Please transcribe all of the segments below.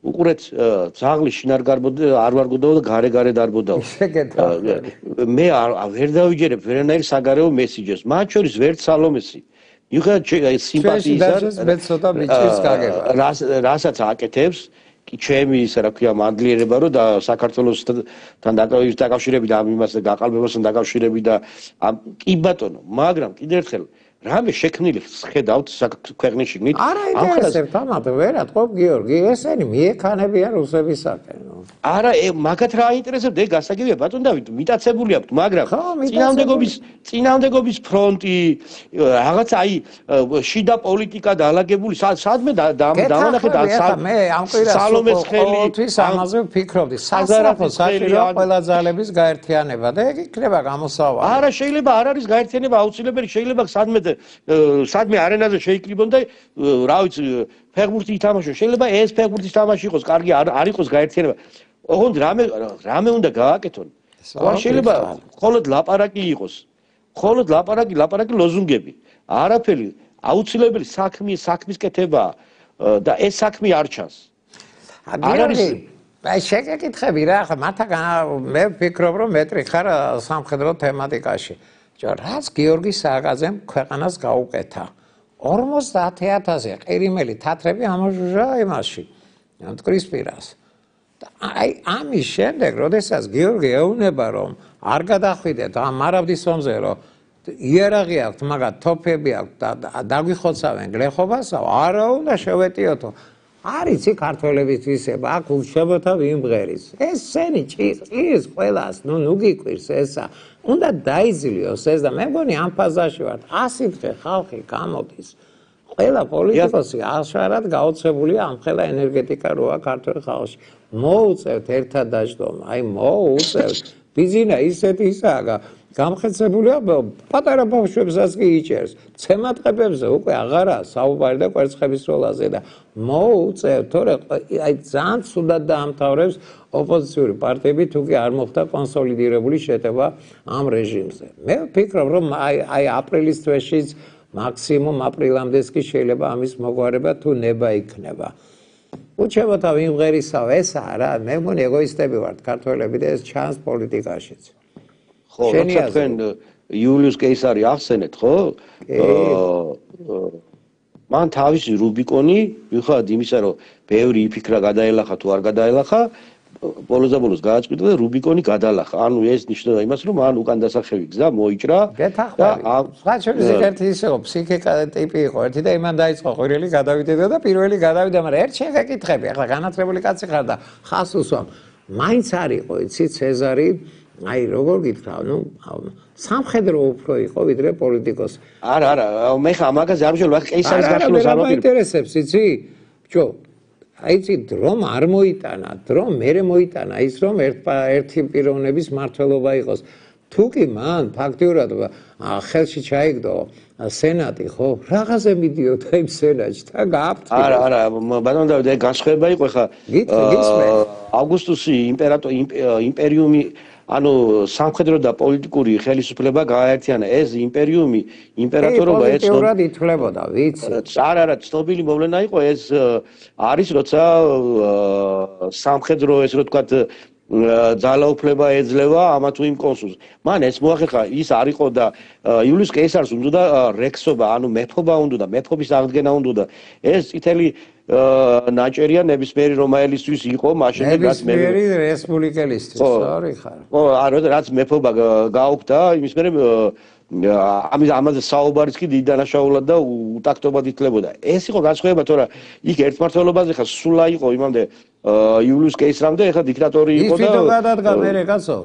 უყურეთ ძაღლი შინ არ ვარგოდაო და გარე დარბოდაო. მე ვერ დავიჯერებ ვერანაირ საგარეო მესიჯებს. მათ შორის ვერც სალომესი. მიუხედავად სიმპათიისა მე ცოტა მიჭირს გაგება. რასაც აკეთებს კი ჩემი ისე რა ქვია მადლიერება რომ და საქართველოსთან დაკავშირებით ამ იმასთან გაყალბებასთან დაკავშირებით და კი ბატონო მაგრამ კიდევ ერთხელ რამე შექმნილი ხედავთ ქვეყნის შიგნით არა ინტერესებს თამათ ვერად ხო გიორგი ესენი მიექანებიან რუსებისაკენ არა მაგათ რა აინტერესებდა ეგ გასაგებია ბატონ დავით მიტაცებული აქვს მაგრამ წინააღმდეგობის ფრონტი რაღაც აი შიდა პოლიტიკა დაალაგებული სადმე დავანახეთ მე ამ კვირას ყოველთვის ამაზე ვფიქრობდი სასწრაფო საჭიროა ყველა ძალების გაერთიანება და ეგ იქნება გამოსავალი არა შეიძლება არ არის გაერთიანება აუცილებელი შეიძლება სადმე არენაზე შეიკრიბონ და რა ვიცი ფეხბურთი ითამაშონ შეიძლება ეს ფეხბურთის თამაში იყოს კარგი არ იყოს გაერთიანება ოღონდ რამე უნდა გააკეთონ არ შეიძლება მხოლოდ ლაპარაკი იყოს მხოლოდ ლაპარაკი ლოზუნგები არაფერი აუცილებელი საქმის კეთებაა და ეს საქმე არ ჩანს არ არის აი შეგეკითხები რა ხა მათაგან მე ვფიქრობ რომ მეტრი ხარ სამხედრო თემატიკაში რაც გიორგი სააკაძემ ქვეყანას გაუკეთა 50000 ყირიმელი თათრები ამოჟუჟა იმაში მტკვრის პირას აი ამის შემდეგ როდესაც გიორგი ეუბნება რომ არ გადახვიდეთ ამ არავდის ომზე რომ იერაღი აქვს მაგათ თოფები აქვს და დაგვიხოცავენ გლეხობასა არა უნდა შევეტიოთო არიცი ქართველების ისება აქ უშებოთა ვიმღერის ესენი ჭის ყველას ნუ გიკვირს ესა უნდა დაიძლიოს ეს და მე მგონი ამ ფაზაში ვარ 100 დღე ხალხი გამოდის ყველა პოლიტიკოსი აშარად გაოცებულია ამ ხელა ენერგეტიკა როა ქართულ ხალხში მოუწევთ ერთად დაждდომა აი მოუწევთ ბიზინა ისეთი ისაა გამხეცებულია პატარა ბავშვებსაც კი იჭერს ცემატყებებზე უკვე აღარა საუბარი და კვერცხების როლაზე და მოუწევთ თორე აი ძალიან ცუდად დაამთავრებს ოპოზიციური პარტიები თუ კი არ მოხდა კონსოლიდირებული შეტევა ამ რეჟიმზე მე ვფიქრობ რომ აი აპრილის თვეშიც მაქსიმუმ აპრილამდეც კი შეიძლება ამის მოგვარება თუ ნება იქნება უჩებოთა ვიმღერისავ ეს არა მე მგონი ეგოისტები ვართ ქართველები და ეს ჩანს პოლიტიკაშიც ხო, როცა თქვენ იულიუს კეისარი ახსენეთ, ხო? მან თავისი რუბიკონი, მიუხედავად იმისა, რომ ბევრი იფიქრა გადაელახა თუ არ გადაელახა, ბოლოს გააწყვიტა და რუბიკონი გადალახა. ანუ ეს ნიშნავდა იმას, რომ მან უკან დასახევი გზა მოიჭრა და სხვა შორის ერთი ისე ფსიქიკა ტიპი იყო, ერთი და იმან დაიწყო ყვირილი გადავიდედა და პირველი გადავიდა, მაგრამ ერთ შეგეკითხები, ახლა განათლებული კაცი ხარ და ხას უსვამ. მაინც არისო, იცი ცეზარი აი როგორ გითხრა ნუ სამხედრო უფრო იყო ვიდრე პოლიტიკოსი არა მე ხა მაგაზე არ ვშევ კეისარის გაშლოს არ ვაპირებ ინტერესებს იცი ბჭო აი იცი დრომ არ მოიტანა დრომ მერე მოიტანა ის რომ ერთი პიროვნების მართლობა იყოს თუ კი მან ფაქტიურად ხელში ჩაიგდო სენატი ხო რაღაცე მიდიოდა იმ სენატში და გააფრთხილდა არა ბატონო დავით ეგ განსხვავება იყო ხა აუგუსტუსი იმპერიუმი ანუ სამხედრო და პოლიტიკური ხელისუფლება გააერთიანა ეს იმპერიუმი იმპერატორობა ეს პოლიტიკურად ითვლებოდა ვიცი არა ცნობილი მოვლენა იყო ეს არის როცა სამხედრო ეს რო თქვათ ძალაუფლება ეძლევა ამა თუ იმ კონსულს მან ეს მოახერხა ის არ იყო და იულიუს კეისარს უნდა რექსობა ანუ მეფობა უნდა მეფობის აღდგენა უნდა ეს წითელი ნაჭერია ნებისმიერი რომაელისთვის იყო მაშინ ნებისმიერი რესპუბლიკელისთვის ორი ხარ ხო რაც მეფობა გაუქმდა იმის მერე ამაზე საუბარიც კი დიდ დანაშაულად და უტაქტობად ითვლებოდა ეს იყო განსხვავება თორე იქ ერთმართველობაზე ხა სულა იყო იმამდე იულიუს კეისრამდე ეხლა დიქტატორი იყო და ის თვითონ გადადგა მერე კაცო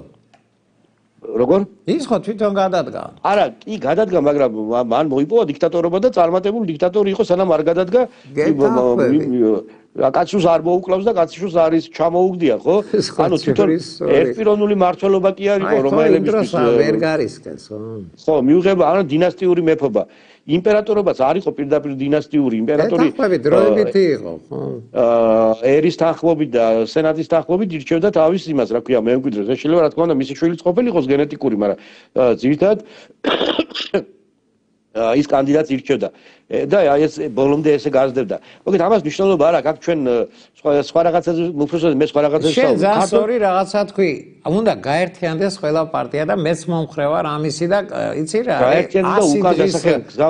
როგორ? ის ხო თვითონ გადადგა. არა, კი გადადგა, მაგრამ მან მოიპოვა დიქტატორობა და წარმატებული დიქტატორი იყო, სანამ არ გადადგა. კაცს არ მოუკლავს და კაცს არის ჩამოუგდია, ხო? ანუ თვითონ ერთპიროვნული მმართველობა კი არ იყო რომაელებისთვის. ვერ გარისკენს, ხო? ხო, მიუღება, ანუ დინასტიური მეფობა. იმპერატორობაც არ იყო პირდაპირ დინასტიური იმპერატორი. თანხმობით დროებითი იყო, ხო? ერის თანხმობით და სენატის თანხმობით ირჩევდა თავის იმას, რა ქვია, მემკვიდრეს. ეს შეიძლება რა თქმა უნდა მისი შვილიც ყოფილიყოს გენეტიკური, მაგრამ ძირითადად ის კანდიდატს ირჩევდა და აი ეს ბოლომდე ესე გაზრდებდა. მოგეთ ამას მნიშვნელობა არ აქვს, აქ ჩვენ სხვა რაღაცაზე უფროსად მე სხვა რაღაცაზე შენ ზას ორი რაღაცა თქვი, უნდა გაერთიანდეს ყველა პარტია და მეც მომხრე ვარ ამისი და იცი რა, გაერთიანდა უკან დასახევი გზა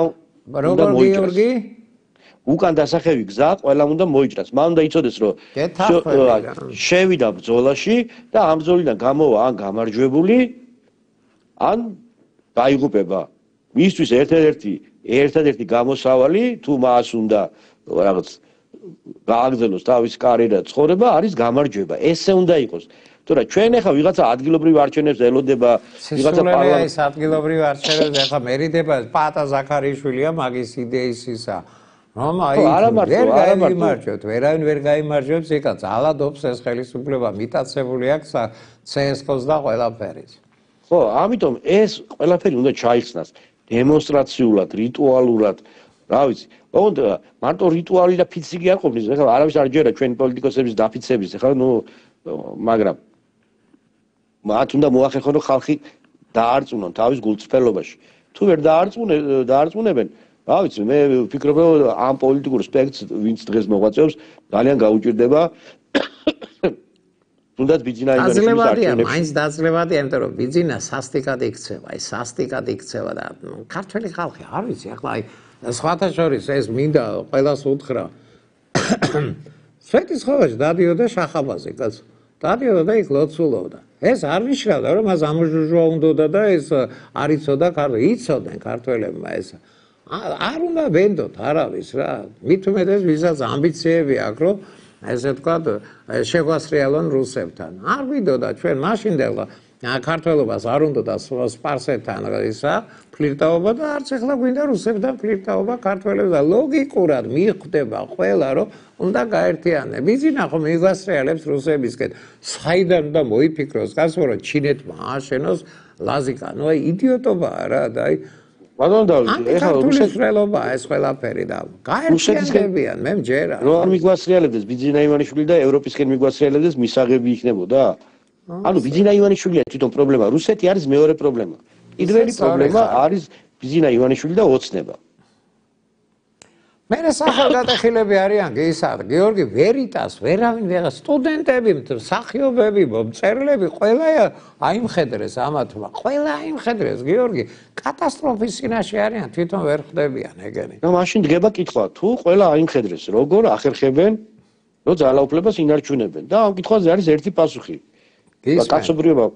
როგორ გიორგი? უკან დასახევი გზა ყველამ უნდა მოიჭრას. მან უნდა იცოდეს, რომ შევიდა ბრძოლაში და ამ ბრძოლიდან გამოვა ან გამარჯვებული, ან გაიღუპება. მისთვის ერთადერთი გამოსავალი თუ მას უნდა რაღაც გააგრძელოს თავის კარიერა ცხოვრება არის გამარჯვება. ესე უნდა იყოს. თორე ჩვენ ახლა ვიღაცა ადგილობრივ არჩევნებს ელოდება, ვიღაცა პარლამენტის ადგილობრივ არჩევნებს ახლა მერიდება პატა ზაქარიშვილია მაგის იდეისისა. რომ აი ვერ გაიმარჯვებთ, ვერავინ ვერ გაიმარჯვებს, ეკა ძალადობს ეს ხელისუფლება, მიტაცებული აქვს CSGO-ს და ყველაფერი. ხო, ამიტომ ეს ყველაფერი უნდა ჩაიხსნას. დემონსტრაციულად, რიტუალურად, რა ვიცი. ოღონდ მარტო რიტუალი და ფიციკი არ ყოფნის, ეხლა არავის არ ჯერა ჩვენი პოლიტიკოსების დაფიცების, ეხლა მაგრამ მათ უნდა მოახერხონ რომ ხალხი დაარწმუნონ თავის გულწრფელობაში. თუ ვერ დაარწმუნებენ, რა ვიცი, მე ვფიქრობ რომ ამ პოლიტიკურ სპექტრს ვინც დღეს მოღვაწეობს, ძალიან გაუჭირდება თუნდაც ბიძინა ივანიშვილის არჩევნებში. მაინც დაძლებადია, იმიტომ რომ ბიძინა სასტიკად იქცევა, აი სასტიკად იქცევა და ქართველი ხალხი არ ვიცი, ახლა აი სხვათა შორის ეს მინდა ყველას უთხრა. სვეტიცხოვაში დადიოდა შახაბაძე, კაც. დადიოდა და იქ ლოცულობდა. ეს არ ნიშნავდა რომ მას ამოჟუჟვა უნდოდა და ეს არ იცოდა ქართველი, იცოდნენ ქართველებმა ეს. არ უნდა ვენდოთ არავის რა. მით უმეტეს ვისაც ამბიციები აქვს, რომ ესე ვთქვათ, შეგვასრიალონ რუსებთან. არ ვიდოდა ჩვენ მაშინდელა ქართველობას არ უნდოდა სპარსეთთან ისა ფლირტაობა და არც ახლა გვინდა რუსებთან ფლირტაობა ქართველებს და ლოგიკურად მიხვდება ყველა რომ უნდა გაერთიანდნენ. ბიძინა ხომ მიგვასრიალებს რუსებისკენ. საიდან უნდა მოიფიქროს კაცო რომ ჩინეთმა ააშენოს ლაზიკა. ნუ აი იდიოტობაა რა და აი ბატონო დავით, ეხლა რუსეთსრელობა ეს ყველაფერი და გაერთიანდებიან, მე მჯერა. რო არ მიგვასრიალებდეს ბიძინა ივანიშვილი და ევროპისკენ მიგვასრიალებდეს მისაღები იქნებოდა. ანუ ბიძინა ივანიშვილია თვითონ პრობლემა, რუსეთი არის მეორე პრობლემა. პირველი პრობლემა არის ბიძინა ივანიშვილი და ოცნება. მე სახელგატეხილები არიან გეისად, გიორგი ვერიტას, ვერავინ ვეღა სტუდენტები, მსახიობები, მწერლები, ყველა აიმხედრეს ამათმა, ყველა აიმხედრეს, გიორგი, კატასტროფის წინაშე არიან, თვითონ ვერ ხვდებიან ეგენი. და მაშინ დგება კითხვა, თუ ყველა აიმხედრეს, როგორ ახერხებენ, რომ ძალაუფლებას ინარჩუნებენ და ამ კითხვაზე არის ერთი პასუხი. კაცობრიობა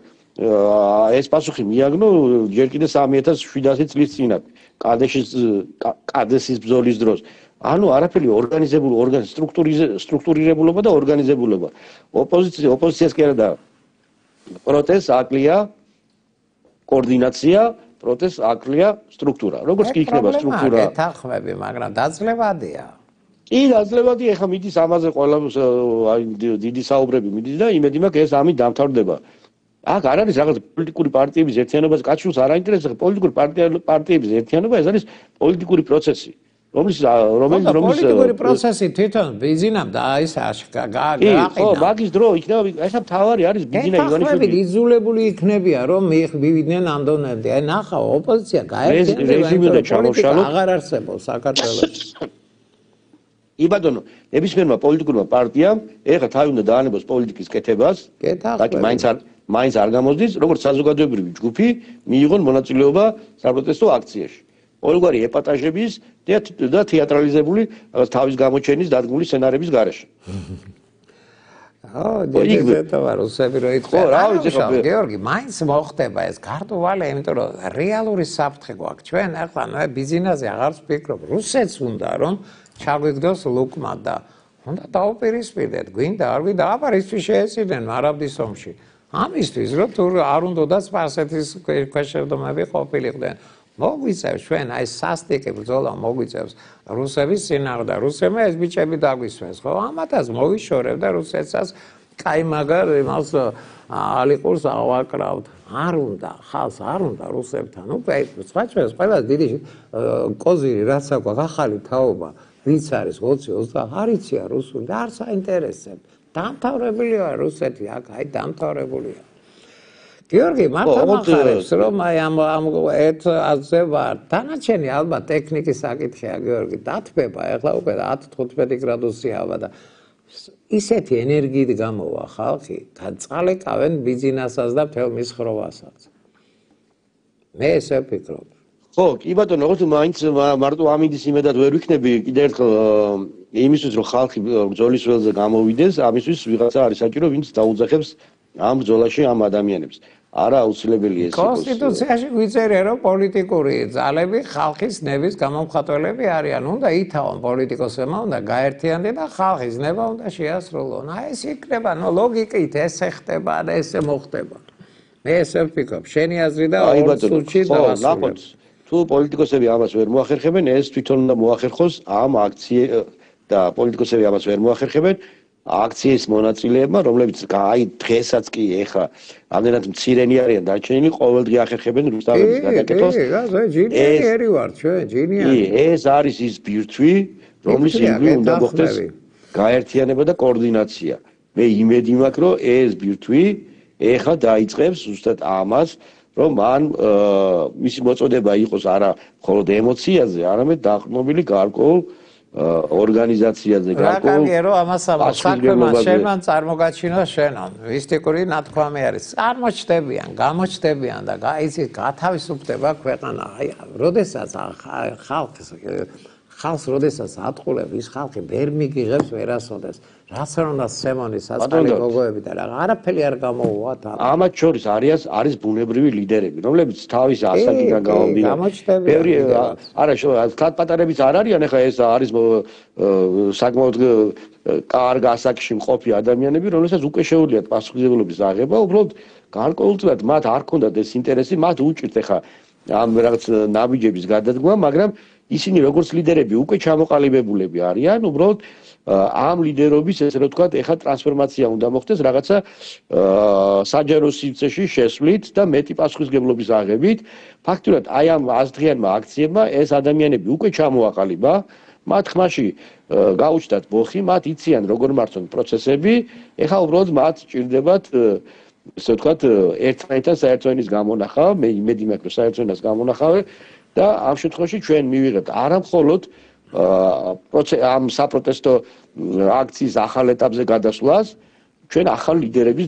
ეს პასუხი მიაგნო ჯერ კიდე 3700 წლის წინათ, კადესის ბრძოლის დროს. ანუ არაფერი სტრუქტურირებულობა და ორგანიზებულობა. ოპოზიციას კი არა და პროტესტს აკლია კოორდინაცია, პროტესტს აკლია სტრუქტურა. როგორც კი იქნება სტრუქტურა. ეთანხმები, მაგრამ დაძლებადია. კი, დაძლებადია, ეხლა მიდის ამაზე ყველა აი დიდი საუბრები მიდის და იმედი მაქვს ეს ამით დამთავრდება. აქ არ არის რაღაც პოლიტიკური პარტიების ერთიანობას, კაცშულს არ აინტერესებს პოლიტიკური პარტიების ერთიანობა, ეს არის პოლიტიკური პროცესი. რომელიც პოლიტიკური პროცესი თვითონ ბიძინამ და ის გააყენა. ხო, მაგის დრო იქნება, ეხლა თავარი არის ბიძინა ივანიშვილი. იძულებული იქნებიან რომ მივიდნენ ამ დონემდე. აი ნახავ, ოპოზიცია გაერთიანდება, რეჟიმი და ჩამოშალო აღარ არსებობს საქართველოში. იბადონო, ნებისმიერმა პოლიტიკურმა პარტიამ ეხლა თავი უნდა დაანებოს პოლიტიკის კეთებას, და მაინც არ გამოსდის, როგორც საზოგადოებრივი ჯგუფი მიიღონ მონაწილეობა საპროტესტო აქციაში. ყოველგვარი ეპატაჟების და თეატრალიზებული თავის გამოჩენის დადგმული სცენარების გარეშე. რუსები რო იტყვი. გიორგი, მაინც მოხდება ეს გარდუვალი, იმიტომ რომ რეალური საფრთხე გვაქვს ჩვენ ახლა ბიზნესზე აღარ ვფიქრობ. რუსეთს უნდა რომ ჩაგვიგდოს ლუკმა და უნდა დაუპირისპირდეთ, გვინდა არ გვინდა, აბა ისთვის შეეციდნენ არაბის ომში. ამისთვის რომ თუ არ უნდათ სპარსეთის ქვეშევრდომები ყოფილიყვნენ. მოგვიწევს ჩვენ აი სასტიკი ბრძოლა მოგვიწევს რუსების წინააღმდეგ და რუსებმა ეს ბიჭები დაგვისვენს, ხო? ამათაც მოვიშორებ და რუსეთსაც კაი მაგარ იმას ალიყურს ავაკრავთ. არ უნდა, ხალხს არ უნდა რუსებთან. ნუ სხვა ჩვენს ყველა დიდი კოზირი რაც აქვს ახალი თაობა, ვინც არის 20-20 არ იცია რუსული და არ საინტერესებს. დამთავრებულია რუსეთი, აქ აი დამთავრებულია. გიორგი, მართლა მახარებს, რომ აი ამ ეთაზე ვარ. დანარჩენი ალბათ ტექნიკის საკითხია, გიორგი, დათბება, ეხლა უკვე 10-15 გრადუსი ჰავა და ისეთი ენერგიით გამოვა ხალხი, წყალეკავენ ბიზნესსაც და მთელ მსხროვასაც. მე ესე ვფიქრობ. ხო, კი ბატონო, როგორც მაინც მარტო ამინდის იმედად ვერ ვიქნები, კიდევ ერთხელ იმისთვის რომ ხალხი ბრძოლის ველზე გამოვიდეს, ამისთვის ვიღაცა არის საჭირო, ვინც დაუძახებს ამ ბრძოლაში ამ ადამიანებს. არა აუცილებელი ეს იყოს. კონსტიტუციაში გვიწერია, რომ პოლიტიკური ძალები ხალხის ნების გამომხატველები არიან. უნდა ითავონ პოლიტიკოსებმა, უნდა გაერთიანდნენ და ხალხის ნება უნდა შეასრულონ. აი ეს იქნება, ლოგიკით ესე ხდება და ესე მოხდება. მე ესე ვფიქრობ, შენი აზრი და ორ სულში დავასრულებ. თუ პოლიტიკოსები ამას ვერ მოახერხებენ, ეს თვითონ უნდა მოახერხოს ამ აქციე და პოლიტიკოსები ამას ვერ მოახერხებენ აქციის მონაწილეებმა, რომლებიც აი დღესაც კი ეხა ამდენად მცირენი არიან დარჩენილი, ყოველდღე ახერხებენ რუსთავების გადაკეთებას. ჯინიერი ვარ ჩვენ, ჯინიერი. ეს არის ის ბირთვი, რომლის ირგვლივ უნდა მოხდეს გაერთიანება და კოორდინაცია. მე იმედი მაქვს, რომ ეს ბირთვი ეხა დაიწყებს ზუსტად ამას, რომ მან მისი მოწოდება იყოს არა მხოლოდ ემოციაზე, არამედ დაყრდნობილი გარკვეულ ორგანიზაციაზე, გარკვეულ რა რომ ამას საქმე შენან წარმოგაჩინო შენან. მისტიკური ნათქვამი არის. წარმოჩდებიან, გამოჩდებიან და იცი გათავისუფლდება ქვეყანა. აი, როდესაც ხალხს როდესაც ატყულებ, ის ხალხი ვერ მიგიღებს ვერასოდეს. რაც არ უნდა სემონის საწყალი გოგოები და არაფერი არ გამოუვათ. ამათ შორის არის ბუნებრივი ლიდერები, რომლებიც თავის ასაკიდან გამომდინარე. ბევრი არა, პატარებიც არ არიან, ეხლა ეს არის საკმაოდ კარგ ასაკში მყოფი ადამიანები, რომლებსაც უკვე შეუძლიათ პასუხისმგებლობის აღება, უბრალოდ გარკვეულწილად მათ არ ქონდათ ეს ინტერესი, მათ უჭირთ ეხლა ამ რაღაც ნაბიჯების გადადგმა, მაგრამ ისინი როგორც ლიდერები უკვე ჩამოყალიბებულები არიან, უბრალოდ ამ ლიდერობის ესე რომ ვთქვათ, ეხლა ტრანსფორმაცია უნდა მოხდეს რაღაცა საჯარო სივრცეში შესვლით და მეტი პასუხისმგებლობის აღებით. ფაქტურად აი ამ 100 დღიანმა აქციებმა ეს ადამიანები უკვე ჩამოაყალიბა, მათ ხმაში გაუჩნდათ მოხი, მათ იციან როგორ მართონ პროცესები, ეხლა უბრალოდ მათ ჭირდებათ ესე ვთქვათ, ერთმანეთთან საერთო ენის გამონახავ, მე იმედი მაქვს, რომ საერთო ენას გამონახავე და ამ შემთხვევაში ჩვენ მივიღებთ არა მხოლოდ ამ საპროტესტო აქციის ახალ ეტაპზე გადასვლას, ჩვენ ახალ ლიდერების